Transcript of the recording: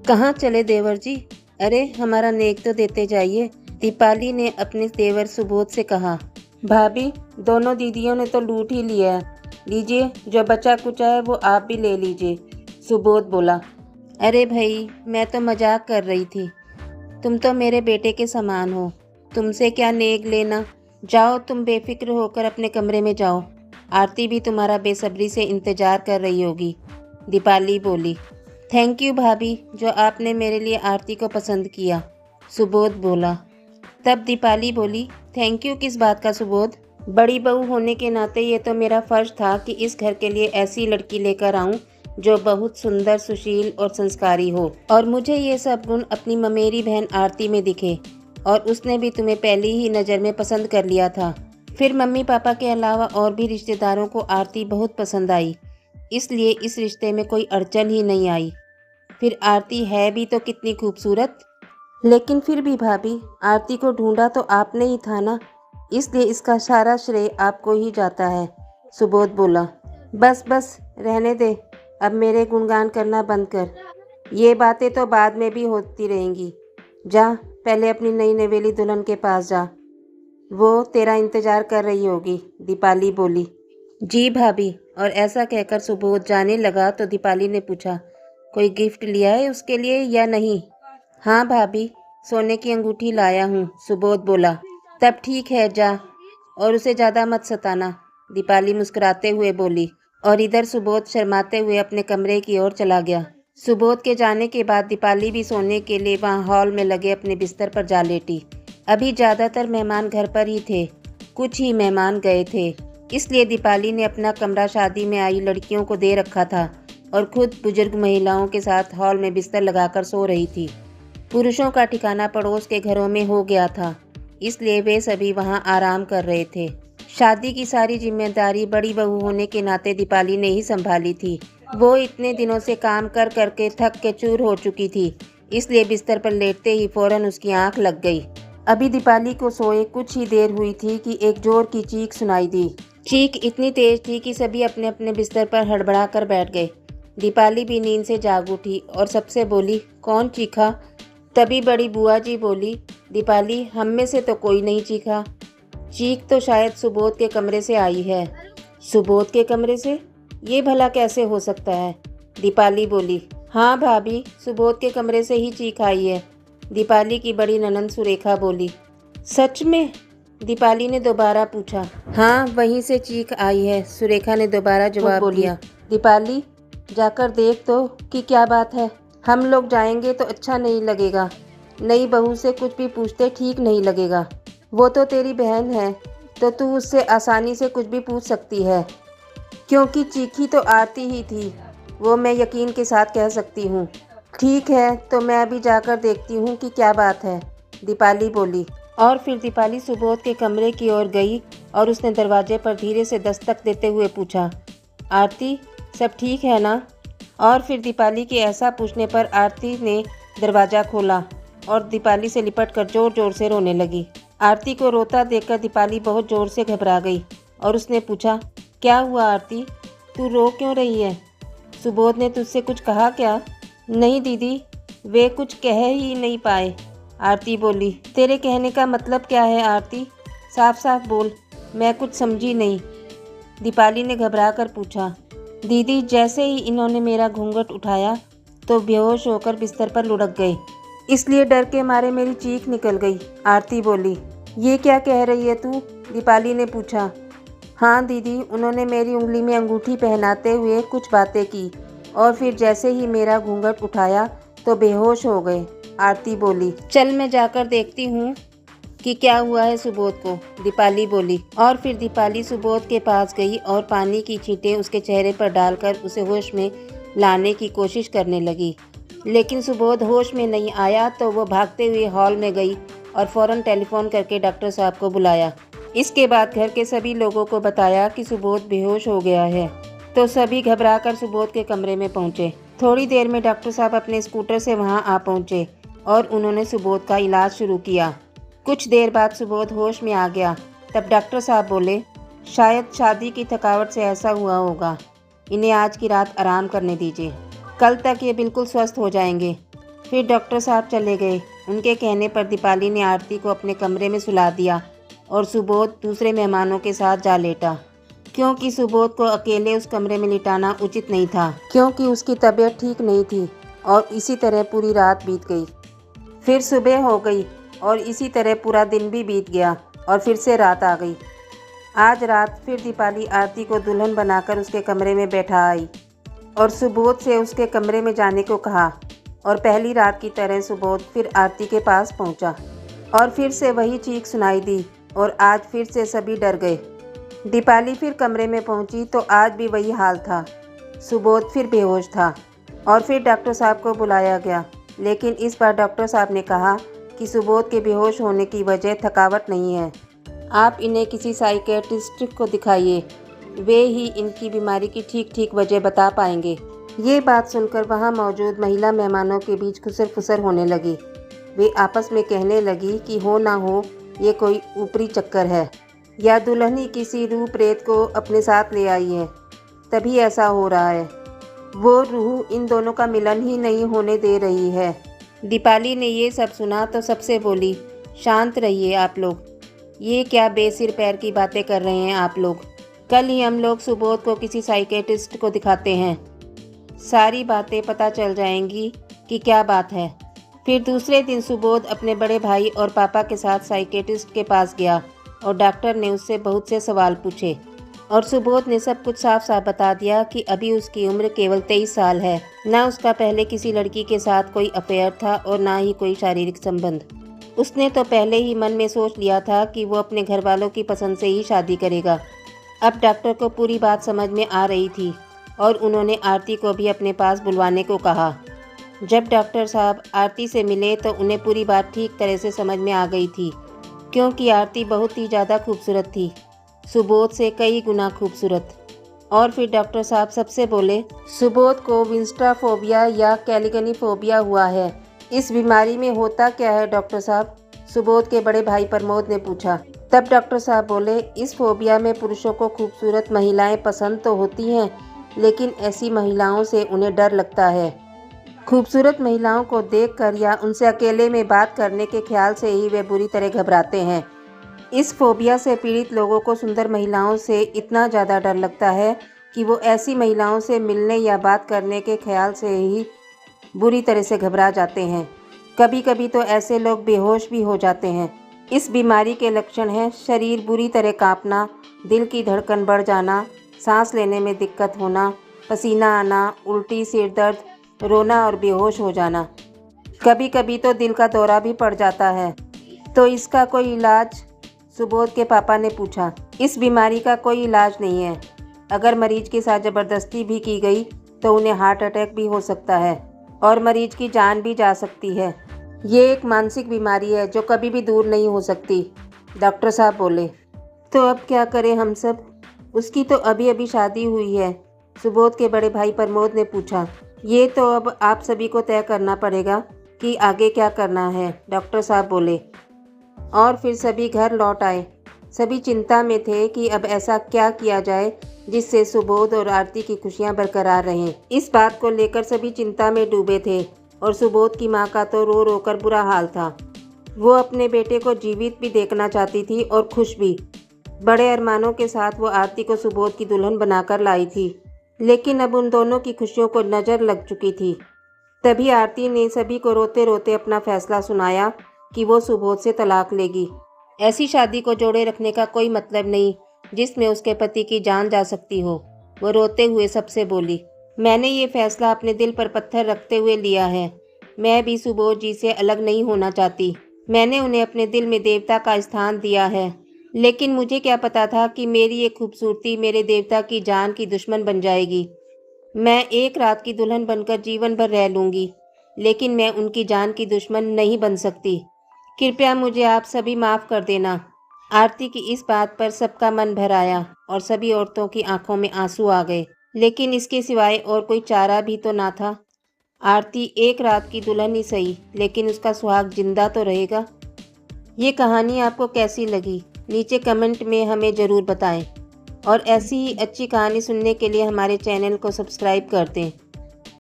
कहाँ चले देवर जी? अरे हमारा नेक तो देते जाइए। दीपाली ने अपने देवर सुबोध से कहा। भाभी, दोनों दीदियों ने तो लूट ही लिया है। लीजिए, जो बचा कुचा है वो आप भी ले लीजिए, सुबोध बोला। अरे भाई, मैं तो मजाक कर रही थी। तुम तो मेरे बेटे के समान हो, तुमसे क्या नेक लेना। जाओ, तुम बेफिक्र होकर अपने कमरे में जाओ। आरती भी तुम्हारा बेसब्री से इंतजार कर रही होगी, दीपाली बोली। थैंक यू भाभी, जो आपने मेरे लिए आरती को पसंद किया, सुबोध बोला। तब दीपाली बोली, थैंक यू किस बात का सुबोध? बड़ी बहू होने के नाते ये तो मेरा फर्ज था कि इस घर के लिए ऐसी लड़की लेकर आऊं जो बहुत सुंदर, सुशील और संस्कारी हो, और मुझे ये सब गुण अपनी ममेरी बहन आरती में दिखे। और उसने भी तुम्हें पहली ही नज़र में पसंद कर लिया था। फिर मम्मी पापा के अलावा और भी रिश्तेदारों को आरती बहुत पसंद आई, इसलिए इस रिश्ते में कोई अड़चन ही नहीं आई। फिर आरती है भी तो कितनी खूबसूरत। लेकिन फिर भी भाभी, आरती को ढूंढा तो आपने ही था ना, इसलिए इसका सारा श्रेय आपको ही जाता है, सुबोध बोला। बस बस रहने दे, अब मेरे गुणगान करना बंद कर। ये बातें तो बाद में भी होती रहेंगी। जा, पहले अपनी नई नवेली दुल्हन के पास जा, वो तेरा इंतजार कर रही होगी, दीपाली बोली। जी भाभी। और ऐसा कहकर सुबोध जाने लगा तो दीपाली ने पूछा, कोई गिफ्ट लिया है उसके लिए या नहीं? हाँ भाभी, सोने की अंगूठी लाया हूँ, सुबोध बोला। तब ठीक है, जा, और उसे ज़्यादा मत सताना, दीपाली मुस्कुराते हुए बोली। और इधर सुबोध शर्माते हुए अपने कमरे की ओर चला गया। सुबोध के जाने के बाद दीपाली भी सोने के लिए वहाँ हॉल में लगे अपने बिस्तर पर जा लेटी। अभी ज़्यादातर मेहमान घर पर ही थे, कुछ ही मेहमान गए थे, इसलिए दीपाली ने अपना कमरा शादी में आई लड़कियों को दे रखा था और खुद बुजुर्ग महिलाओं के साथ हॉल में बिस्तर लगाकर सो रही थी। पुरुषों का ठिकाना पड़ोस के घरों में हो गया था, इसलिए वे सभी वहां आराम कर रहे थे। शादी की सारी जिम्मेदारी बड़ी बहू होने के नाते दीपाली ने ही संभाली थी। वो इतने दिनों से काम कर करके थक के चूर हो चुकी थी, इसलिए बिस्तर पर लेटते ही फौरन उसकी आंख लग गई। अभी दीपाली को सोए कुछ ही देर हुई थी कि एक जोर की चीख सुनाई दी। चीख इतनी तेज थी कि सभी अपने अपने बिस्तर पर हड़बड़ा कर बैठ गए। दीपाली भी नींद से जाग उठी और सबसे बोली, कौन चीखा? तभी बड़ी बुआ जी बोली, दीपाली, हम में से तो कोई नहीं चीखा। चीख तो शायद सुबोध के कमरे से आई है। सुबोध के कमरे से? ये भला कैसे हो सकता है? दीपाली बोली। हाँ भाभी, सुबोध के कमरे से ही चीख आई है, दीपाली की बड़ी ननंद सुरेखा बोली। सच में? दीपाली ने दोबारा पूछा। हाँ, वहीं से चीख आई है, सुरेखा ने दोबारा जवाब दिया। दीपाली, जाकर देख तो कि क्या बात है। हम लोग जाएंगे तो अच्छा नहीं लगेगा। नई बहू से कुछ भी पूछते ठीक नहीं लगेगा। वो तो तेरी बहन है, तो तू उससे आसानी से कुछ भी पूछ सकती है, क्योंकि चीखी तो आरती ही थी, वो मैं यकीन के साथ कह सकती हूँ। ठीक है, तो मैं अभी जाकर देखती हूँ कि क्या बात है, दीपाली बोली। और फिर दीपाली सुबोध के कमरे की ओर गई और उसने दरवाजे पर धीरे से दस्तक देते हुए पूछा, आरती, सब ठीक है ना? और फिर दीपाली के ऐसा पूछने पर आरती ने दरवाज़ा खोला और दीपाली से लिपटकर ज़ोर ज़ोर से रोने लगी। आरती को रोता देखकर दीपाली बहुत ज़ोर से घबरा गई और उसने पूछा, क्या हुआ आरती, तू रो क्यों रही है? सुबोध ने तुझसे कुछ कहा क्या? नहीं दीदी, वे कुछ कह ही नहीं पाए, आरती बोली। तेरे कहने का मतलब क्या है आरती? साफ साफ बोल, मैं कुछ समझी नहीं, दीपाली ने घबरा कर पूछा। दीदी, जैसे ही इन्होंने मेरा घूंघट उठाया तो बेहोश होकर बिस्तर पर लुढ़क गए, इसलिए डर के मारे मेरी चीख निकल गई, आरती बोली। ये क्या कह रही है तू? दीपाली ने पूछा। हाँ दीदी, उन्होंने मेरी उंगली में अंगूठी पहनाते हुए कुछ बातें की और फिर जैसे ही मेरा घूंघट उठाया तो बेहोश हो गए, आरती बोली। चल मैं जाकर देखती हूँ कि क्या हुआ है सुबोध को, दीपाली बोली। और फिर दीपाली सुबोध के पास गई और पानी की छींटें उसके चेहरे पर डालकर उसे होश में लाने की कोशिश करने लगी। लेकिन सुबोध होश में नहीं आया तो वो भागते हुए हॉल में गई और फ़ौरन टेलीफोन करके डॉक्टर साहब को बुलाया। इसके बाद घर के सभी लोगों को बताया कि सुबोध बेहोश हो गया है, तो सभी घबराकर सुबोध के कमरे में पहुंचे। थोड़ी देर में डॉक्टर साहब अपने स्कूटर से वहां आ पहुंचे और उन्होंने सुबोध का इलाज शुरू किया। कुछ देर बाद सुबोध होश में आ गया। तब डॉक्टर साहब बोले, शायद शादी की थकावट से ऐसा हुआ होगा, इन्हें आज की रात आराम करने दीजिए, कल तक ये बिल्कुल स्वस्थ हो जाएंगे। फिर डॉक्टर साहब चले गए। उनके कहने पर दीपाली ने आरती को अपने कमरे में सुला दिया और सुबोध दूसरे मेहमानों के साथ जा लेटा, क्योंकि सुबोध को अकेले उस कमरे में लिटाना उचित नहीं था, क्योंकि उसकी तबीयत ठीक नहीं थी। और इसी तरह पूरी रात बीत गई। फिर सुबह हो गई और इसी तरह पूरा दिन भी बीत गया और फिर से रात आ गई। आज रात फिर दीपाली आरती को दुल्हन बनाकर उसके कमरे में बैठा आई और सुबोध से उसके कमरे में जाने को कहा। और पहली रात की तरह सुबोध फिर आरती के पास पहुंचा और फिर से वही चीख सुनाई दी और आज फिर से सभी डर गए। दीपाली फिर कमरे में पहुंची तो आज भी वही हाल था। सुबोध फिर बेहोश था और फिर डॉक्टर साहब को बुलाया गया, लेकिन इस बार डॉक्टर साहब ने कहा कि सुबोध के बेहोश होने की वजह थकावट नहीं है, आप इन्हें किसी साइकियाट्रिस्ट को दिखाइए, वे ही इनकी बीमारी की ठीक वजह बता पाएंगे। ये बात सुनकर वहाँ मौजूद महिला मेहमानों के बीच खुसर फुसर होने लगी। वे आपस में कहने लगी कि हो ना हो ये कोई ऊपरी चक्कर है या दुल्हन ही किसी रूह प्रेत को अपने साथ ले आई है, तभी ऐसा हो रहा है। वो रूह इन दोनों का मिलन ही नहीं होने दे रही है। दीपाली ने ये सब सुना तो सबसे बोली, शांत रहिए आप लोग, ये क्या बेसिर पैर की बातें कर रहे हैं आप लोग। कल ही हम लोग सुबोध को किसी साइकियाट्रिस्ट को दिखाते हैं, सारी बातें पता चल जाएंगी कि क्या बात है। फिर दूसरे दिन सुबोध अपने बड़े भाई और पापा के साथ साइकियाट्रिस्ट के पास गया और डॉक्टर ने उससे बहुत से सवाल पूछे और सुबोध ने सब कुछ साफ साफ बता दिया कि अभी उसकी उम्र केवल 23 साल है, ना उसका पहले किसी लड़की के साथ कोई अफेयर था और ना ही कोई शारीरिक संबंध। उसने तो पहले ही मन में सोच लिया था कि वो अपने घर वालों की पसंद से ही शादी करेगा। अब डॉक्टर को पूरी बात समझ में आ रही थी और उन्होंने आरती को भी अपने पास बुलवाने को कहा। जब डॉक्टर साहब आरती से मिले तो उन्हें पूरी बात ठीक तरह से समझ में आ गई थी, क्योंकि आरती बहुत ही ज़्यादा खूबसूरत थी, सुबोध से कई गुना खूबसूरत। और फिर डॉक्टर साहब सबसे बोले, सुबोध को विंस्ट्राफोबिया या कैलिगनीफोबिया हुआ है। इस बीमारी में होता क्या है डॉक्टर साहब? सुबोध के बड़े भाई प्रमोद ने पूछा। तब डॉक्टर साहब बोले, इस फोबिया में पुरुषों को खूबसूरत महिलाएं पसंद तो होती हैं, लेकिन ऐसी महिलाओं से उन्हें डर लगता है। खूबसूरत महिलाओं को देखकर या उनसे अकेले में बात करने के ख्याल से ही वे बुरी तरह घबराते हैं। इस फोबिया से पीड़ित लोगों को सुंदर महिलाओं से इतना ज़्यादा डर लगता है कि वो ऐसी महिलाओं से मिलने या बात करने के ख्याल से ही बुरी तरह से घबरा जाते हैं। कभी कभी तो ऐसे लोग बेहोश भी हो जाते हैं। इस बीमारी के लक्षण हैं शरीर बुरी तरह कांपना, दिल की धड़कन बढ़ जाना, सांस लेने में दिक्कत होना, पसीना आना, उल्टी, सिर दर्द, रोना और बेहोश हो जाना। कभी कभी तो दिल का दौरा भी पड़ जाता है। तो इसका कोई इलाज? सुबोध के पापा ने पूछा। इस बीमारी का कोई इलाज नहीं है। अगर मरीज के साथ ज़बरदस्ती भी की गई तो उन्हें हार्ट अटैक भी हो सकता है और मरीज की जान भी जा सकती है। ये एक मानसिक बीमारी है जो कभी भी दूर नहीं हो सकती, डॉक्टर साहब बोले। तो अब क्या करें हम सब? उसकी तो अभी अभी शादी हुई है, सुबोध के बड़े भाई प्रमोद ने पूछा। ये तो अब आप सभी को तय करना पड़ेगा कि आगे क्या करना है, डॉक्टर साहब बोले। और फिर सभी घर लौट आए। सभी चिंता में थे कि अब ऐसा क्या किया जाए जिससे सुबोध और आरती की खुशियां बरकरार रहें। इस बात को लेकर सभी चिंता में डूबे थे और सुबोध की मां का तो रो रो कर बुरा हाल था। वो अपने बेटे को जीवित भी देखना चाहती थी और खुश भी। बड़े अरमानों के साथ वो आरती को सुबोध की दुल्हन बनाकर लाई थी, लेकिन अब उन दोनों की खुशियों को नज़र लग चुकी थी। तभी आरती ने सभी को रोते रोते अपना फैसला सुनाया कि वो सुबोध से तलाक लेगी। ऐसी शादी को जोड़े रखने का कोई मतलब नहीं जिसमें उसके पति की जान जा सकती हो। वो रोते हुए सबसे बोली, मैंने ये फैसला अपने दिल पर पत्थर रखते हुए लिया है। मैं भी सुबोध जी से अलग नहीं होना चाहती। मैंने उन्हें अपने दिल में देवता का स्थान दिया है, लेकिन मुझे क्या पता था कि मेरी ये खूबसूरती मेरे देवता की जान की दुश्मन बन जाएगी। मैं एक रात की दुल्हन बनकर जीवन भर रह लूँगी, लेकिन मैं उनकी जान की दुश्मन नहीं बन सकती। कृपया मुझे आप सभी माफ़ कर देना। आरती की इस बात पर सबका मन भर आया और सभी औरतों की आंखों में आंसू आ गए, लेकिन इसके सिवाय और कोई चारा भी तो ना था। आरती एक रात की दुल्हन ही सही, लेकिन उसका सुहाग जिंदा तो रहेगा। ये कहानी आपको कैसी लगी नीचे कमेंट में हमें ज़रूर बताएं और ऐसी ही अच्छी कहानी सुनने के लिए हमारे चैनल को सब्सक्राइब कर दें।